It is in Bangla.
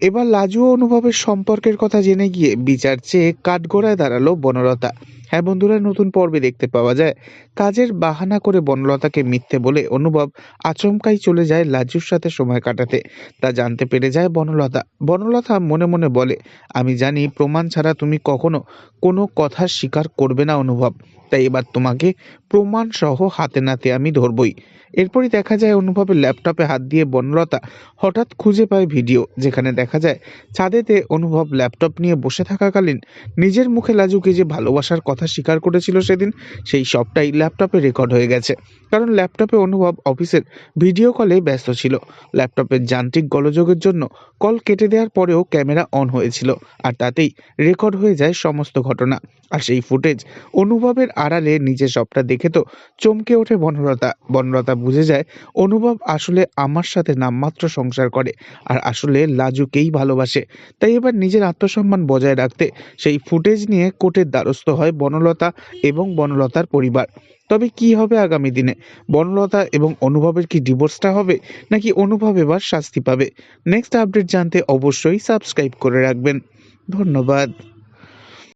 এবার লাজু ও অনুভবের সম্পর্কের কথা জেনে গিয়ে বিচার চেয়ে কাঠগড়ায় দাঁড়ালো বনলতা। হ্যাঁ বন্ধুরা, নতুন পর্বে দেখতে পাওয়া যায় কাজের বাহানা করে বনলতাকে মিথ্যে বলে অনুভব আচমকাই চলে যায় লাজুর সাথে সময় কাটাতে। তা জানতে পেরে যায় বনলতা। বনলতা মনে মনে বলে, আমি জানি প্রমাণ ছাড়া তুমি কখনো কোনো কথা স্বীকার করবে না অনুভব, তাই এবার তোমাকে প্রমাণ সহ হাতে নাতে আমি ধরবই। এরপরই দেখা যায় অনুভবের ল্যাপটপে হাত দিয়ে বনলতা হঠাৎ খুঁজে পায় ভিডিও, যেখানে দেখা যায় ছাদেতে অনুভব ল্যাপটপ নিয়ে বসে থাকাকালীন নিজের মুখে লাজুকে যে ভালোবাসার কথা স্বীকার করেছিল সেদিন, সেই সবটাই ল্যাপটপে রেকর্ড হয়ে গেছে। কারণ ল্যাপটপে অনুভব অফিসের ভিডিও কলে ব্যস্ত ছিল। ল্যাপটপের যান্ত্রিক গোলযোগের জন্য কল কেটে দেওয়ার পরেও ক্যামেরা অন হয়েছিল, আর তাতেই রেকর্ড হয়ে যায় সমস্ত ঘটনা। আর সেই ফুটেজ অনুভবের আড়ালে নিজে সবটা দেখে তো চমকে ওঠে বনলতা। বনলতা বুঝে যায় অনুভব আসলে আমার সাথে নামমাত্র সংসার করে, আর আসলে লাজুকেই ভালোবাসে। তাই এবার নিজের আত্মসম্মান বজায় রাখতে সেই ফুটেজ নিয়ে কোর্টের দ্বারস্থ হয় বনলতা এবং বনলতার পরিবার। তবে কি হবে আগামী দিনে? বনলতা এবং অনুভবের কি ডিভোর্সটা হবে, নাকি অনুভব এবার শাস্তি পাবে? নেক্সট আপডেট জানতে অবশ্যই সাবস্ক্রাইব করে রাখবেন। ধন্যবাদ।